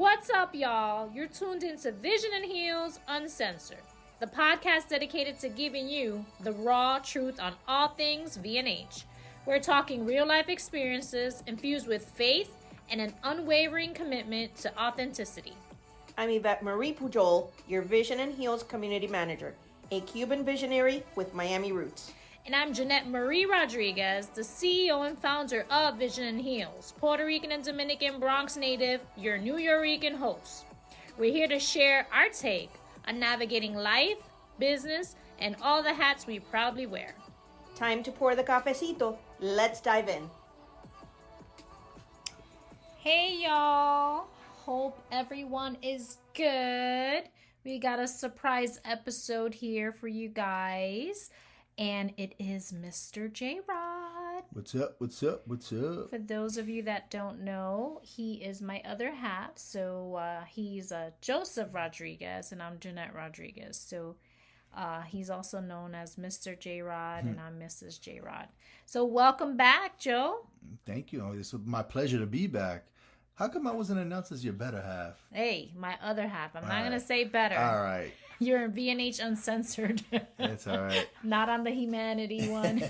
What's up, y'all? You're tuned into Vision and Heels Uncensored, the podcast dedicated to giving you the raw truth on all things V&H. We're talking real-life experiences infused with faith and an unwavering commitment to authenticity. I'm Yvette Marie Pujol, your Vision and Heels Community Manager, a Cuban visionary with Miami roots. And I'm Jeanette Marie Rodriguez, the CEO and founder of Vision and Heels, Puerto Rican and Dominican Bronx native, your New Yorican host. We're here to share our take on navigating life, business, and all the hats we proudly wear. Time to pour the cafecito. Let's dive in. Hey, y'all. Hope everyone is good. We got a surprise episode here for you guys. And it is Mr. J-Rod. What's up? What's up? What's up? For those of you that don't know, he is my other half. So he's Joseph Rodriguez and I'm Jeanette Rodriguez. So he's also known as Mr. J-Rod and I'm Mrs. J-Rod. So welcome back, Joe. Thank you. It's my pleasure to be back. How come I wasn't announced as your better half? Hey, my other half. I'm not going to say better. All right. You're in V&H Uncensored. That's all right. Not on the Humanity one.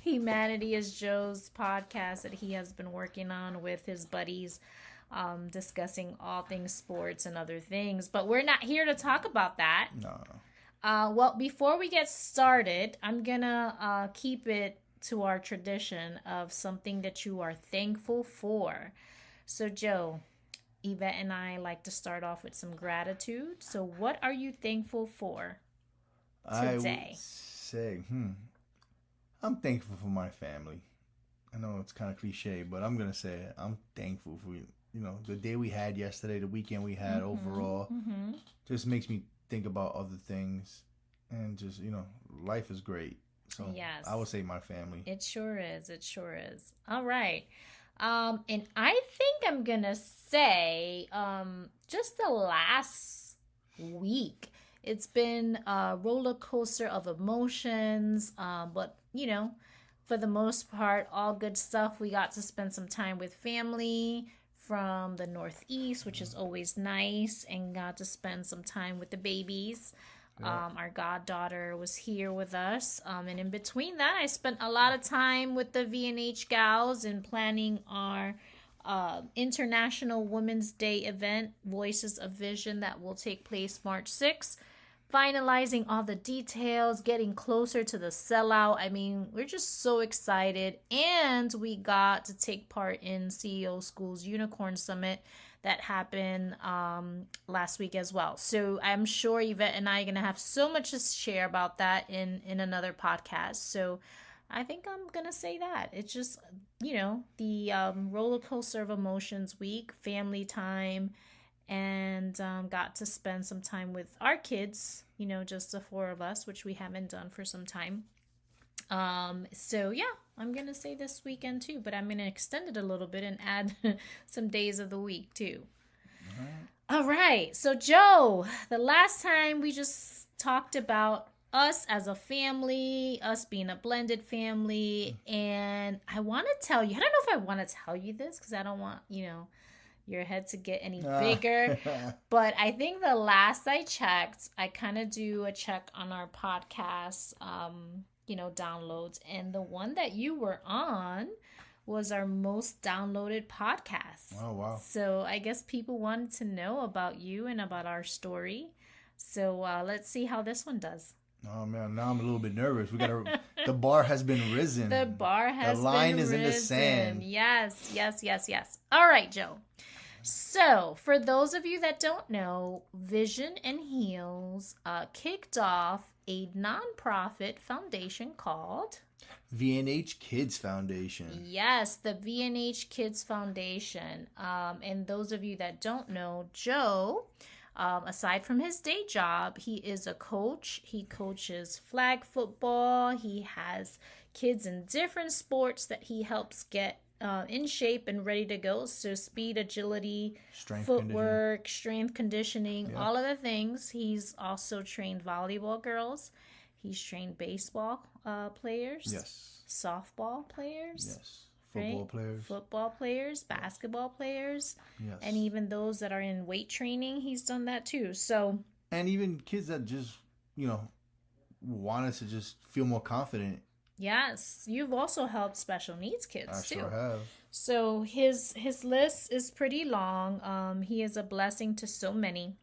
Humanity is Joe's podcast that he has been working on with his buddies, discussing all things sports and other things. But we're not here to talk about that. No. Well, before we get started, I'm going to keep it to our tradition of something that you are thankful for. So, Joe, Yvette and I like to start off with some gratitude. So what are you thankful for today? I would say, I'm thankful for my family. I know it's kind of cliche, but I'm going to say it. I'm thankful for, the day we had yesterday, the weekend we had overall. Just makes me think about other things. And just, life is great. So yes. I would say my family. It sure is. It sure is. All right. And I think I'm going to say just the last week, it's been a roller coaster of emotions. But, for the most part, all good stuff. We got to spend some time with family from the Northeast, which is always nice, and got to spend some time with the babies. Our goddaughter was here with us. And in between that, I spent a lot of time with the V&H gals and planning our International Women's Day event, Voices of Vision, that will take place March 6th. Finalizing all the details, getting closer to the sellout. I mean, we're just so excited. And we got to take part in CEO School's Unicorn Summit that happened last week as well. So I'm sure Yvette and I are going to have so much to share about that in another podcast. So I think I'm going to say that. It's just, the roller coaster of emotions week, family time, and got to spend some time with our kids, just the four of us, which we haven't done for some time. So yeah, I'm going to say this weekend too, but I'm going to extend it a little bit and add some days of the week too. All right. So Joe, the last time we just talked about us as a family, us being a blended family. And I want to tell you, I don't know if I want to tell you this because I don't want, your head to get any bigger. But I think the last I checked, I kind of do a check on our podcast, downloads, and the one that you were on was our most downloaded podcast. Oh, wow. So I guess people wanted to know about you and about our story. So let's see how this one does. Oh man, now I'm a little bit nervous. The bar has been risen. The bar has been risen. The line is in the sand. Yes. All right, Joe. So, for those of you that don't know, Vision and Heels kicked off a nonprofit foundation called V&H Kids Foundation. Yes, the V&H Kids Foundation. And those of you that don't know, Joe, aside from his day job, he is a coach. He coaches flag football. He has kids in different sports that he helps get in shape and ready to go. So speed, agility, footwork, strength conditioning, all of the things. He's also trained volleyball girls. He's trained baseball players. Yes. Softball players. Yes. Football right? players. Football players, basketball players, Yes. and even those that are in weight training. He's done that too. So, and even kids that just, wanted to just feel more confident. yes, you've also helped special needs kids I too. sure have. So his list is pretty long. He is a blessing to so many.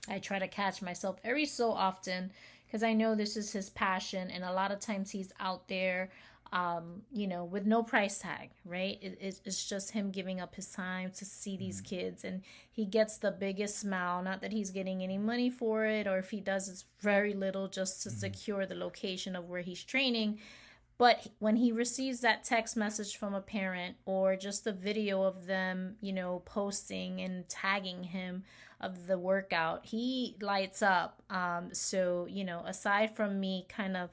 I try to catch myself every so often because I know this is his passion, and a lot of times he's out there, with no price tag, right? It's just him giving up his time to see these kids, and he gets the biggest smile. Not that he's getting any money for it, or if he does, it's very little just to secure the location of where he's training. But when he receives that text message from a parent or just a video of them, posting and tagging him of the workout, he lights up. So, aside from me kind of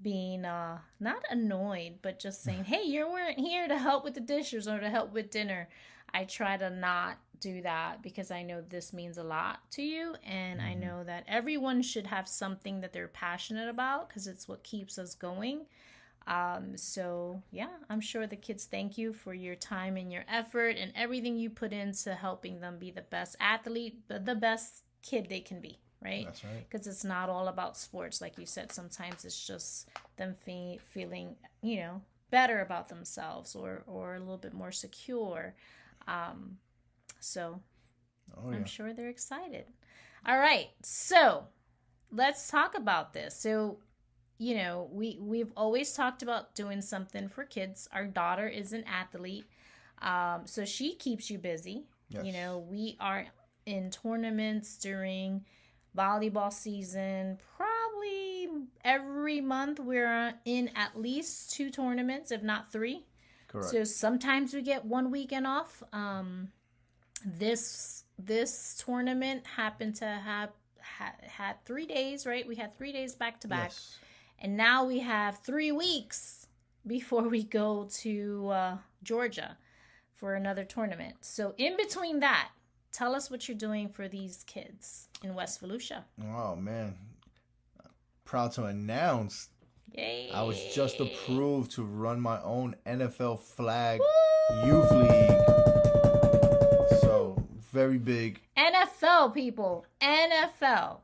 being not annoyed, but just saying, hey, you weren't here to help with the dishes or to help with dinner, I try to not do that because I know this means a lot to you. And I know that everyone should have something that they're passionate about because it's what keeps us going. So yeah, I'm sure the kids thank you for your time and your effort and everything you put into helping them be the best athlete, the best kid they can be, right? That's right. Because it's not all about sports. Like you said, sometimes it's just them feeling, better about themselves or a little bit more secure. So I'm sure they're excited. All right. So let's talk about this. So we've always talked about doing something for kids. Our daughter is an athlete, so she keeps you busy. Yes. We are in tournaments during volleyball season. Probably every month we're in at least 2 tournaments, if not 3. Correct. So sometimes we get 1 weekend off. This tournament happened to have had 3 days, right? We had 3 days back to back. Yes. And now we have 3 weeks before we go to Georgia for another tournament. So in between that, tell us what you're doing for these kids in West Volusia. Oh, man. Proud to announce Yay. I was just approved to run my own NFL flag youth league. So, very big. NFL, people. NFL.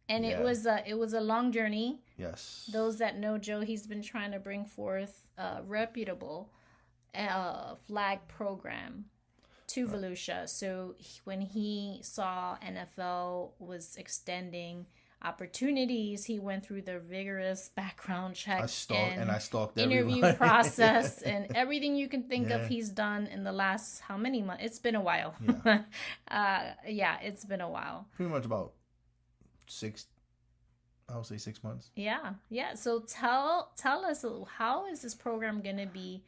And Yeah. it was a long journey. Yes. Those that know Joe, he's been trying to bring forth a reputable flag program to Volusia. So when he saw NFL was extending opportunities, he went through the vigorous background check I stalked interview everyone. process and everything you can think of he's done in the last how many months? It's been a while. Yeah. It's been a while. Pretty much about 6 months. Yeah. So tell us, how is this program going to be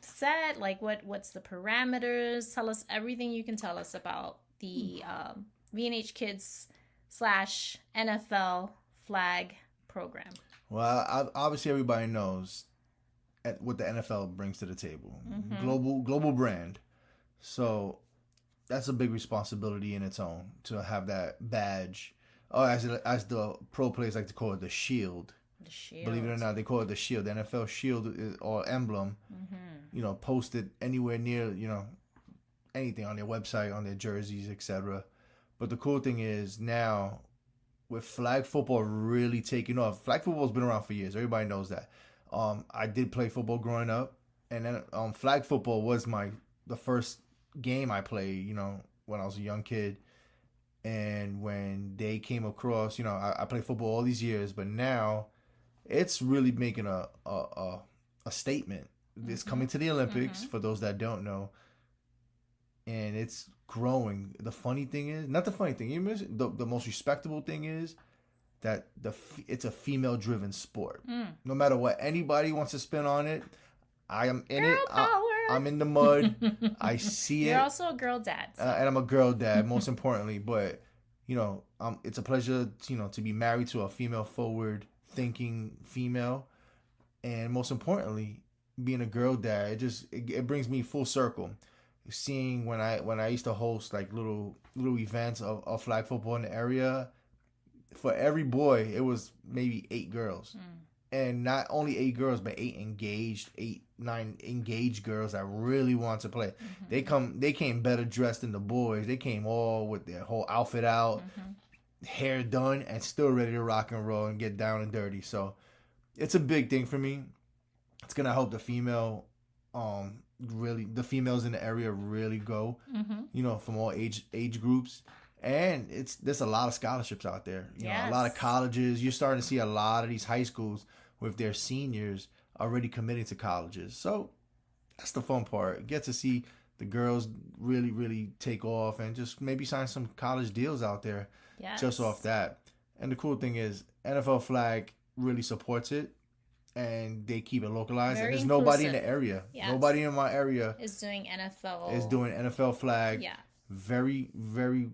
set? Like what's the parameters? Tell us everything you can tell us about the V&H Kids / NFL flag program. Well, obviously everybody knows what the NFL brings to the table. Mm-hmm. Global brand. So that's a big responsibility in its own to have that badge. Oh, as the pro players like to call it, the shield. The shield. Believe it or not, they call it the shield. The NFL shield or emblem. Mm-hmm. Posted anywhere near, anything on their website, on their jerseys, etc. But the cool thing is now, with flag football really taking off. Flag football's been around for years. Everybody knows that. I did play football growing up, and then flag football was the first game I played. When I was a young kid. And when they came across, I played football all these years, but now it's really making a statement. It's coming to the Olympics, for those that don't know, and it's growing. The funny thing is, not the funny thing, the most respectable thing is that it's a female-driven sport. No matter what anybody wants to spin on it, I am in it. I'm in the mud. I see it. You're also a girl dad. So. And I'm a girl dad, most importantly. But, it's a pleasure, to be married to a female-forward thinking female. And most importantly, being a girl dad, it brings me full circle. Seeing when I used to host like little events of flag football in the area, for every boy, it was maybe 8 girls. and not only 8 girls, but 9 engaged girls that really want to play. They came better dressed than the boys. They came all with their whole outfit out, hair done, and still ready to rock and roll and get down and dirty. So it's a big thing for me. It's gonna help the females in the area really go, from all age groups. And there's a lot of scholarships out there. You know, a lot of colleges. You're starting to see a lot of these high schools with their seniors already committing to colleges. So that's the fun part. Get to see the girls really, really take off and just maybe sign some college deals out there just off that. And the cool thing is NFL flag really supports it, and they keep it localized. Very and there's inclusive. nobody in the area. Yes. Nobody in my area is doing NFL. Is doing NFL flag. Yeah. Very, very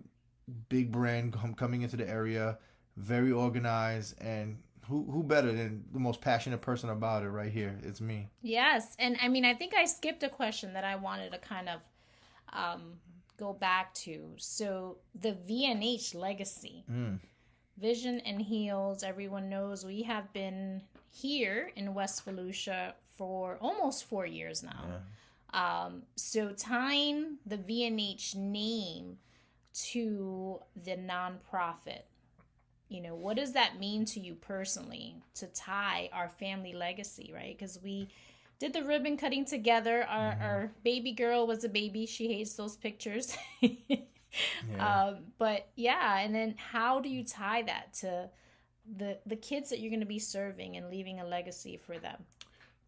big brand coming into the area. Very organized, and who better than the most passionate person about it right here? It's me. Yes. And I mean, I think I skipped a question that I wanted to kind of go back to. So the V&H legacy, Vision and Heels, everyone knows we have been here in West Volusia for almost 4 years now. Yeah. So tying the V&H name to the nonprofit, what does that mean to you personally to tie our family legacy, right? Because we did the ribbon cutting together. Our baby girl was a baby. She hates those pictures. But yeah, and then how do you tie that to the kids that you're going to be serving and leaving a legacy for them?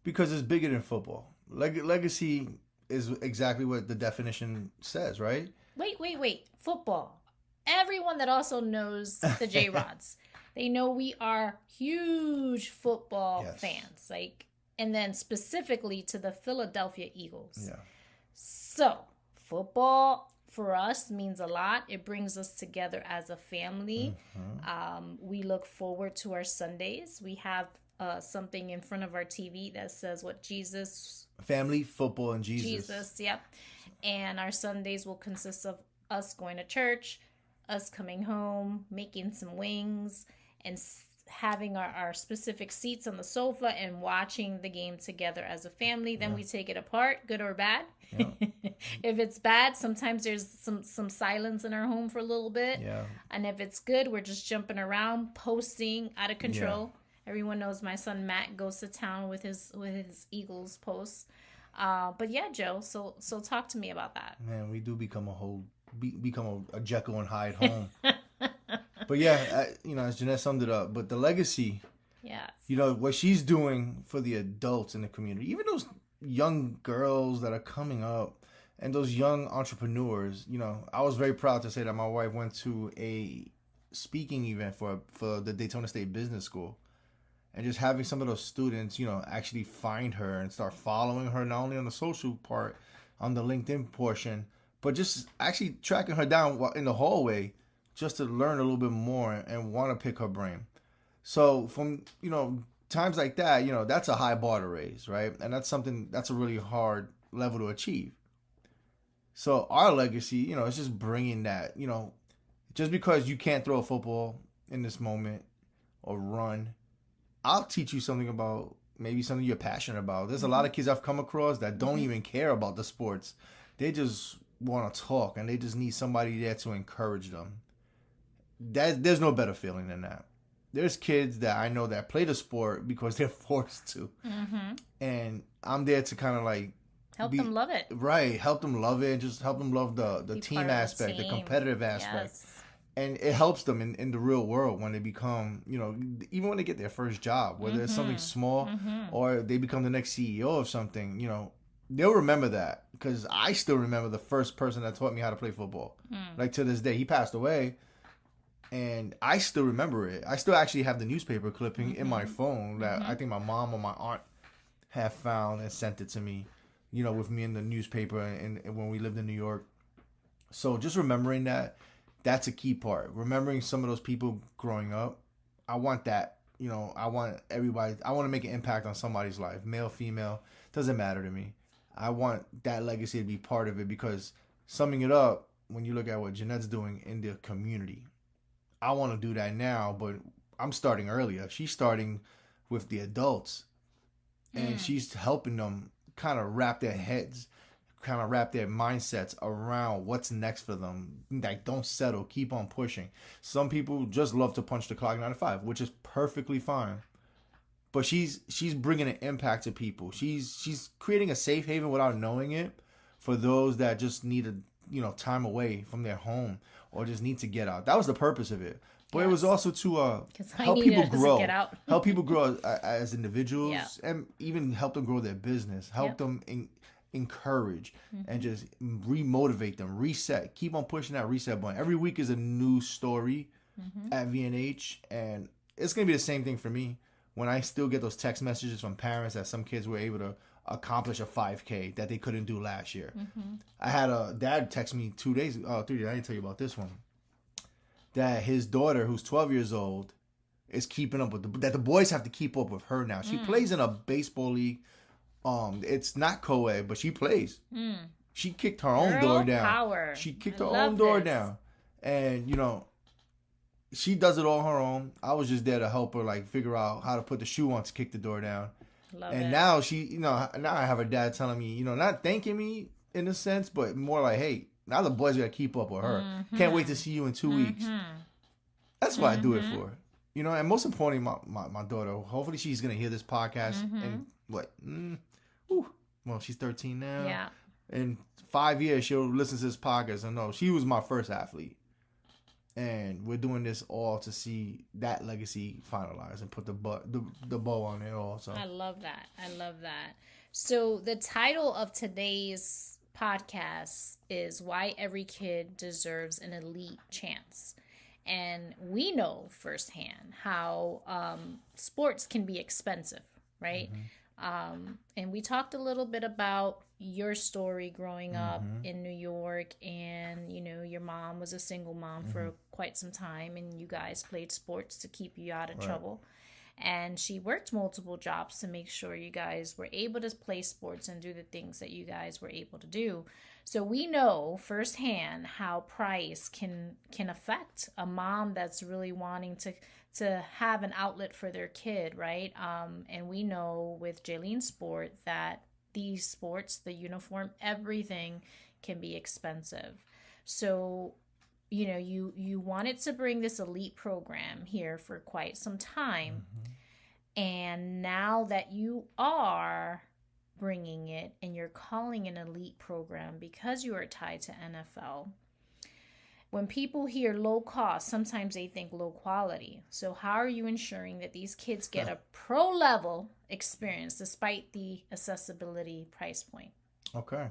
Because it's bigger than football. Legacy is exactly what the definition says, right? Wait. Football. Everyone that also knows the J-Rods, they know we are huge football fans. And then specifically to the Philadelphia Eagles. Yeah. So, football for us means a lot. It brings us together as a family. We look forward to our Sundays. We have something in front of our TV that says what Jesus... Family, football, and Jesus. Jesus, yep. And our Sundays will consist of us going to church, us coming home, making some wings, and having our specific seats on the sofa and watching the game together as a family. Then we take it apart, good or bad. Yeah. If it's bad, sometimes there's some silence in our home for a little bit. Yeah. And if it's good, we're just jumping around, posting out of control. Yeah. Everyone knows my son Matt goes to town with his Eagles posts. But yeah, Joe, so talk to me about that. Man, we do become a Jekyll and Hyde home. But yeah, as Jeanette summed it up, but the legacy, what she's doing for the adults in the community, even those young girls that are coming up and those young entrepreneurs, I was very proud to say that my wife went to a speaking event for the Daytona State Business School. And just having some of those students, actually find her and start following her, not only on the social part, on the LinkedIn portion, but just actually tracking her down in the hallway just to learn a little bit more and want to pick her brain. So from, times like that, that's a high bar to raise, right? And that's a really hard level to achieve. So our legacy, it's just bringing that, just because you can't throw a football in this moment or run, I'll teach you something about maybe something you're passionate about. There's a lot of kids I've come across that don't even care about the sports. They just want to talk, and they just need somebody there to encourage them. There's no better feeling than that. There's kids that I know that play the sport because they're forced to. And I'm there to kind of help them love it. Right. Help them love it. Just help them love the team aspect, the competitive aspect. Yes. And it helps them in the real world when they become, even when they get their first job, whether it's something small or they become the next CEO of something, they'll remember that. Because I still remember the first person that taught me how to play football. To this day. He passed away, and I still remember it. I still actually have the newspaper clipping in my phone that I think my mom or my aunt have found and sent it to me, with me in the newspaper and when we lived in New York. So just remembering that. That's a key part. Remembering some of those people growing up. I want that. I want everybody. I want to make an impact on somebody's life. Male, female. Doesn't matter to me. I want that legacy to be part of it because summing it up, when you look at what Jeanette's doing in the community, I want to do that now, but I'm starting earlier. She's starting with the adults. And she's helping them kind of wrap their heads, kind of wrap their mindsets around what's next for them. Like, don't settle, keep on pushing. Some people just love to punch the clock 9 to 5, which is perfectly fine. But she's bringing an impact to people. She's creating a safe haven without knowing it for those that just need time away from their home or just need to get out. That was the purpose of it. But it was also to help people grow, help people grow as individuals, and even help them grow their business, help them encourage, and just remotivate them, reset, keep on pushing that reset button. Every week is a new story at V&H, and it's going to be the same thing for me. When I still get those text messages from parents that some kids were able to accomplish a 5K that they couldn't do last year. I had a dad text me 3 days, I didn't tell you about this one, that his daughter, who's 12 years old, is keeping up with that the boys have to keep up with her now. She plays in a baseball league. It's not co-ed, but she plays. She kicked her own door down. Power. She kicked her own door down. And, she does it all on her own. I was just there to help her, like, figure out how to put the shoe on to kick the door down. Now she, now I have her dad telling me, not thanking me in a sense, but more like, hey, now the boys got to keep up with her. Can't wait to see you in 2 weeks. That's what I do it for. And most importantly, my daughter, hopefully she's going to hear this podcast and she's 13 now. Yeah. In 5 years, she'll listen to this podcast and know she was my first athlete. And we're doing this all to see that legacy finalized and put the bow on it all. So I love that. So the title of today's podcast is Why Every Kid Deserves an Elite Chance. And we know firsthand how sports can be expensive, right? And we talked a little bit about your story growing up in New York, and your mom was a single mom for quite some time, and you guys played sports to keep you out of trouble. And she worked multiple jobs to make sure you guys were able to play sports and do the things that you guys were able to do. So we know firsthand how price can affect a mom that's really wanting to have an outlet for their kid, right? And we know with Jaylene's sport that these sports, the uniform, everything can be expensive. So, you wanted to bring this elite program here for quite some time. And now that you are bringing it and you're calling an elite program because you are tied to NFL, when people hear low cost, sometimes they think low quality. So how are you ensuring that these kids get a pro level experience despite the accessibility price point? Okay.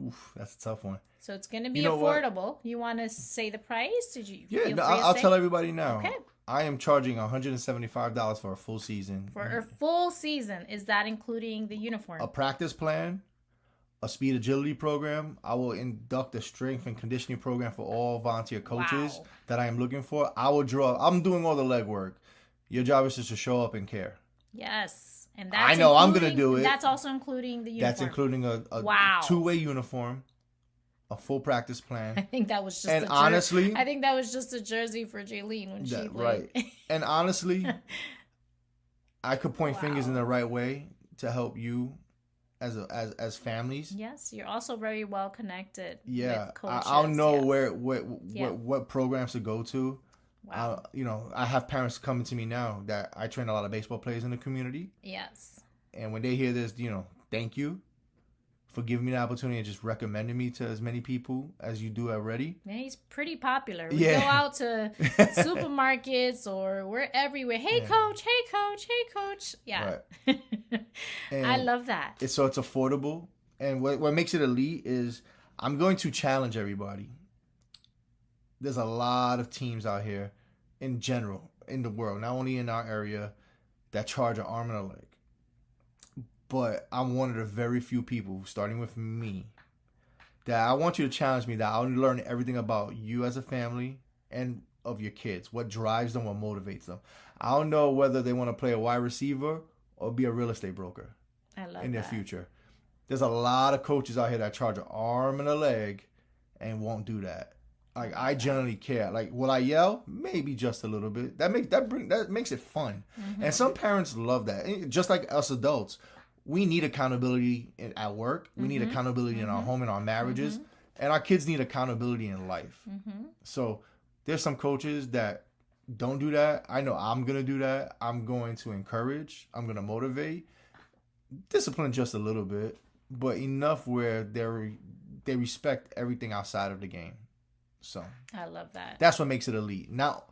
Oof, that's a tough one. So it's going to be affordable. You want to say the price? I'll tell everybody now. Okay. I am charging $175 for a full season. For a full season. Is that including the uniform? A practice plan, a speed agility program. I will induct a strength and conditioning program for all volunteer coaches that I am looking for. I'm doing all the legwork. Your job is just to show up and care. Yes. And I know I'm going to do it. That's also including the uniform. That's including a two-way uniform, a full practice plan. I think that was just I think that was just a jersey for Jaylene when she played. Right. And honestly, I could point fingers in the right way to help you as families. Yes, you're also very well connected. Yeah, with coaches. I'll know what programs to go to. Wow. I have parents coming to me now that I train a lot of baseball players in the community. Yes. And when they hear this, thank you for giving me the opportunity and just recommending me to as many people as you do already. Yeah, he's pretty popular. We go out to supermarkets or we're everywhere. Hey, coach. Hey, coach. Hey, coach. Yeah. Right. I love that. It's affordable. And what makes it elite is I'm going to challenge everybody. There's a lot of teams out here in general in the world, not only in our area, that charge an arm and a leg. But I'm one of the very few people, starting with me, that I want you to challenge me, that I'll learn everything about you as a family and of your kids, what drives them, what motivates them. I don't know whether they want to play a wide receiver or be a real estate broker in their future. There's a lot of coaches out here that charge an arm and a leg and won't do that. Like I generally care. Like will I yell? Maybe just a little bit. That makes it fun. And some parents love that. Just like us adults, we need accountability at work. We need accountability in our home and our marriages, and our kids need accountability in life. So there's some coaches that don't do that. I know I'm gonna do that. I'm going to encourage. I'm gonna motivate, discipline just a little bit, but enough where they respect everything outside of the game. So I love that. That's what makes it elite. Not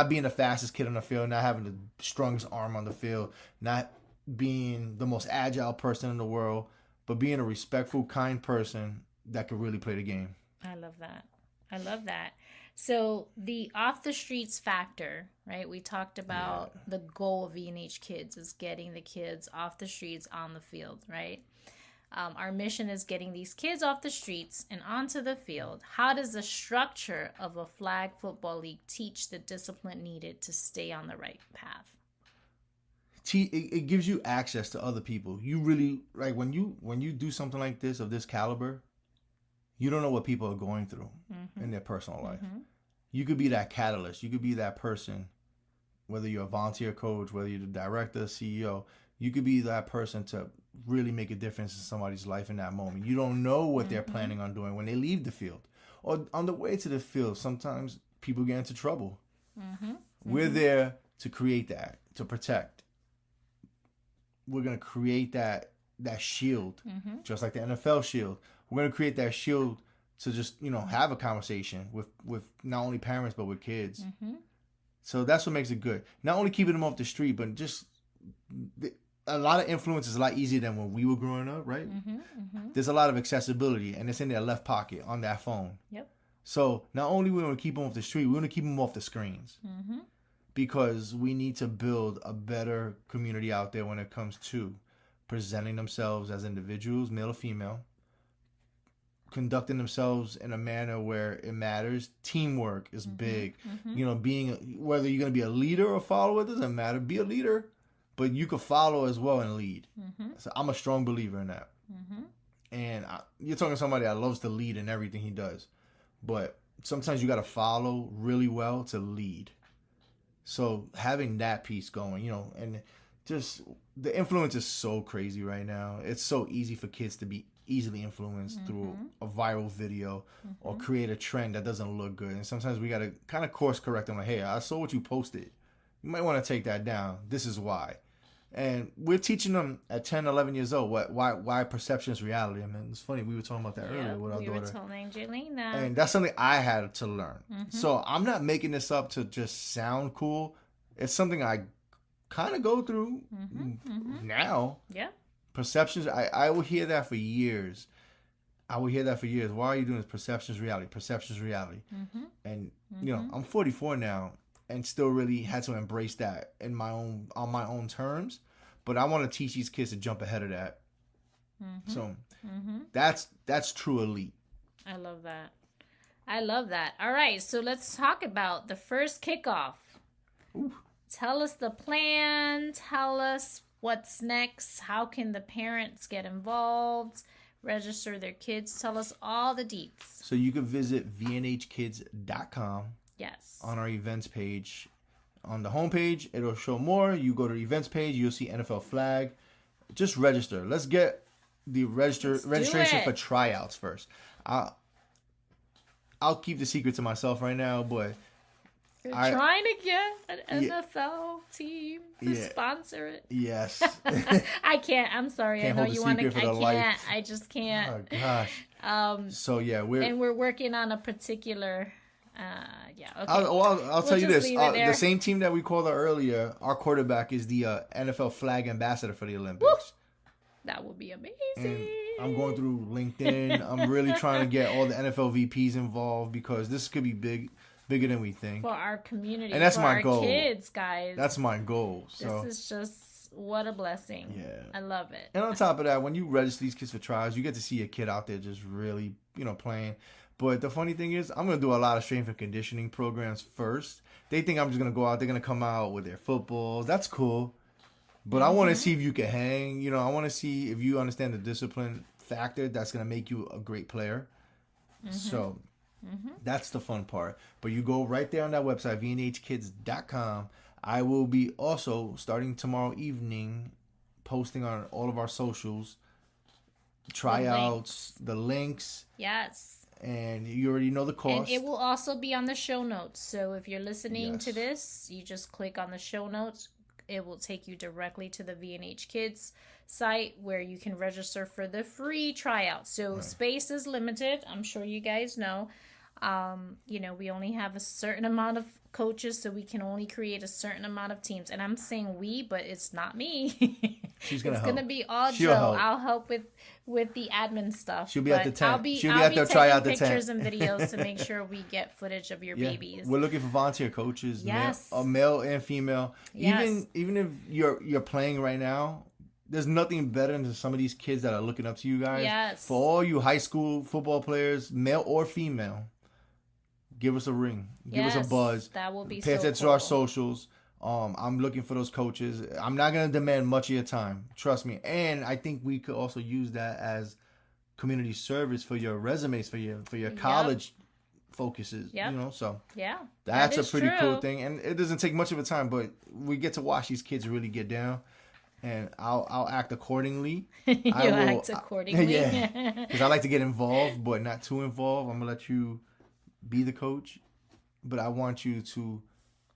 being the fastest kid on the field, not having the strongest arm on the field, not being the most agile person in the world, but being a respectful, kind person that can really play the game. I love that. I love that. So the off the streets factor, right? We talked about the goal of V&H Kids is getting the kids off the streets on the field, right? Our mission is getting these kids off the streets and onto the field. How does the structure of a flag football league teach the discipline needed to stay on the right path? It gives you access to other people. You really, like when you do something like this of this caliber, you don't know what people are going through in their personal life. You could be that catalyst. You could be that person, whether you're a volunteer coach, whether you're the director, CEO, you could be that person to really make a difference in somebody's life in that moment. You don't know what they're planning on doing when they leave the field. Or on the way to the field, sometimes people get into trouble. We're there to create that, to protect. We're going to create that shield, just like the NFL shield. We're going to create that shield to just, have a conversation with not only parents, but with kids. So that's what makes it good. Not only keeping them off the street, but just a lot of influence is a lot easier than when we were growing up, right? There's a lot of accessibility, and it's in their left pocket on that phone. Yep. So not only we want to keep them off the street, we want to keep them off the screens. Because we need to build a better community out there when it comes to presenting themselves as individuals, male or female, conducting themselves in a manner where it matters. Teamwork is big. Being whether you're going to be a leader or follower, it doesn't matter. Be a leader, but you can follow as well and lead. So I'm a strong believer in that. And you're talking to somebody that loves to lead in everything he does, but sometimes you got to follow really well to lead. So having that piece going, and just the influence is so crazy right now. It's so easy for kids to be easily influenced through a viral video or create a trend that doesn't look good. And sometimes we got to kind of course correct them. Like, hey, I saw what you posted. You might want to take that down. This is why. And we're teaching them at 10, 11 years old why perception is reality. I mean, it's funny. We were talking about that earlier with our daughter. We were telling Jaylene that. And that's something I had to learn. So I'm not making this up to just sound cool. It's something I kind of go through now. Yeah. Perceptions, I will hear that for years. Why are you doing this? Perception is reality. Perception is reality. And, I'm 44 now. And still really had to embrace that on my own terms, but I want to teach these kids to jump ahead of that. So that's true elite. I love that. All right, so let's talk about the first kickoff. Ooh. Tell us the plan. Tell us what's next. How can the parents get involved? Register their kids. Tell us all the deets. So you can visit vnhkids.com. Yes. On our events page. On the homepage, it'll show more. You go to the events page, you'll see NFL flag. Just register. Let's get the registration for tryouts first. I'll keep the secret to myself right now, but you're trying to get an NFL team to sponsor it. Yes. I can't. I'm sorry. Can't I know you want to. I can't. Life. I just can't. Oh gosh. So yeah, we're working on a particular. Okay. I'll tell you this. The same team that we called out earlier, our quarterback is the NFL flag ambassador for the Olympics. Woo! That would be amazing. And I'm going through LinkedIn. I'm really trying to get all the NFL VPs involved because this could be bigger than we think. For our community. And that's for my our goal. Kids, guys. That's my goal. So this is just what a blessing. Yeah. I love it. And on top of that, when you register these kids for trials, you get to see a kid out there just really, playing. But the funny thing is, I'm going to do a lot of strength and conditioning programs first. They think I'm just going to go out. They're going to come out with their footballs. That's cool. But I want to see if you can hang. I want to see if you understand the discipline factor that's going to make you a great player. So That's the fun part. But you go right there on that website, vnhkids.com. I will be also, starting tomorrow evening, posting on all of our socials, tryouts, the links. Yes. And you already know the cost. And it will also be on the show notes. So if you're listening to this, you just click on the show notes. It will take you directly to the V&H Kids site where you can register for the free tryout. So space is limited. I'm sure you guys know. We only have a certain amount of coaches, so we can only create a certain amount of teams. And I'm saying we, but it's not me. She's gonna it's help. Gonna be all She'll Joe. help. I'll help with the admin stuff. She'll be at the tent. I'll be at the tryout the tent. pictures and videos to make sure we get footage of your babies. We're looking for volunteer coaches, male and female. Yes. Even if you're playing right now, there's nothing better than some of these kids that are looking up to you guys. Yes. For all you high school football players, male or female, give us a ring. Give us a buzz. That will be Pay attention to our socials. I'm looking for those coaches. I'm not going to demand much of your time. Trust me. And I think we could also use that as community service for your resumes, for your college focuses. So that's a pretty cool thing. And it doesn't take much of a time, but we get to watch these kids really get down. And I'll act accordingly. Act accordingly. Yeah. Because I like to get involved, but not too involved. I'm going to let you be the coach. But I want you to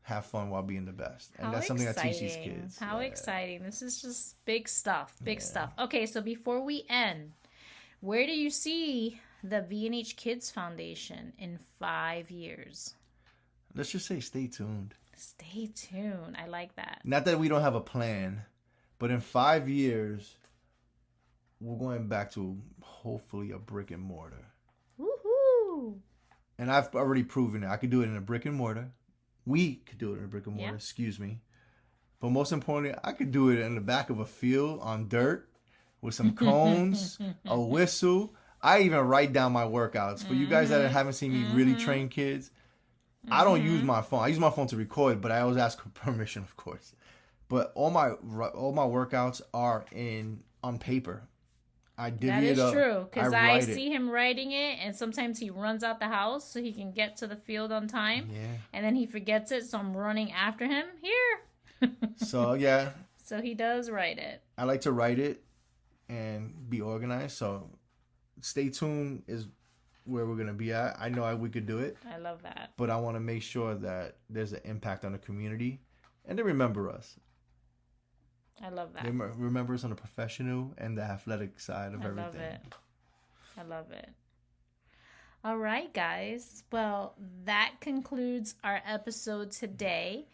have fun while being the best. And that's something I teach these kids. How exciting. This is just big stuff. Big stuff. Okay, so before we end, where do you see the V&H Kids Foundation in 5 years? Let's just say stay tuned. Stay tuned. I like that. Not that we don't have a plan, but in 5 years, we're going back to hopefully a brick and mortar. Woohoo! And I've already proven it. I could do it in a brick and mortar. We could do it in a brick and mortar, excuse me. But most importantly, I could do it in the back of a field on dirt with some cones, a whistle. I even write down my workouts. For you guys that haven't seen me really train kids, I don't use my phone. I use my phone to record, but I always ask for permission, of course. But all my workouts are on paper. I divvy it up. That is true, because I see him writing it, and sometimes he runs out the house so he can get to the field on time. Yeah. And then he forgets it, so I'm running after him. Here. So, yeah. So he does write it. I like to write it and be organized. So stay tuned is where we're going to be at. I know we could do it. I love that. But I want to make sure that there's an impact on the community. And they remember us. I love that. They remember us on the professional and the athletic side of everything. I love it. All right, guys. Well, that concludes our episode today.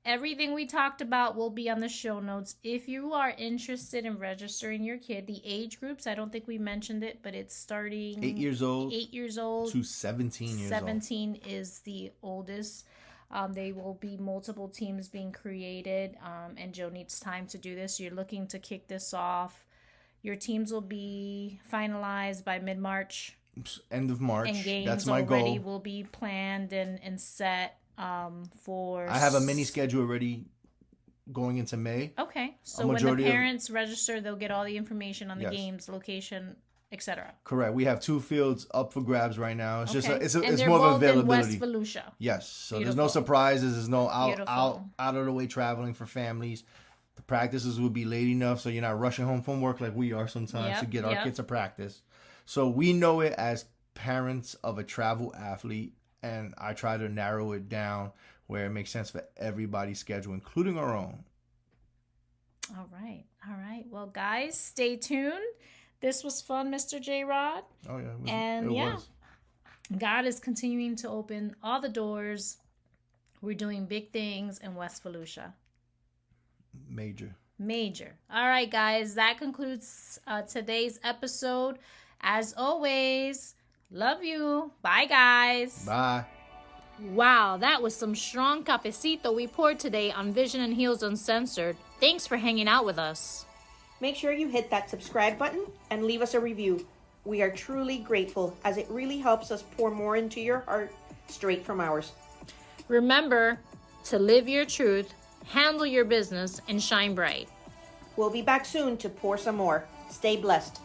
Everything we talked about will be on the show notes. If you are interested in registering your kid, the age groups, I don't think we mentioned it, but it's starting 8 years old. 8 years old to 17 years old. 17 is the oldest. They will be multiple teams being created, and Joe needs time to do this. You're looking to kick this off. Your teams will be finalized by mid-March. End of March. And games That's my already goal. will be planned and set for... I have a mini schedule already going into May. Okay. So when the parents register, they'll get all the information on the games, location, etc. Correct. We have 2 fields up for grabs right now. It's just it's they're more of both availability. In West Volusia. Yes. So Beautiful. there's no surprises. There's no out of the way traveling for families. The practices will be late enough so you're not rushing home from work like we are sometimes to get our kids to practice. So we know it as parents of a travel athlete, and I try to narrow it down where it makes sense for everybody's schedule, including our own. All right. Well, guys, stay tuned. This was fun, Mr. J-Rod. Oh, yeah. It was. God is continuing to open all the doors. We're doing big things in West Volusia. Major. All right, guys. That concludes today's episode. As always, love you. Bye, guys. Bye. Wow, that was some strong cafecito we poured today on Vision and Heels Uncensored. Thanks for hanging out with us. Make sure you hit that subscribe button and leave us a review. We are truly grateful, as it really helps us pour more into your heart straight from ours. Remember to live your truth, handle your business, and shine bright. We'll be back soon to pour some more. Stay blessed.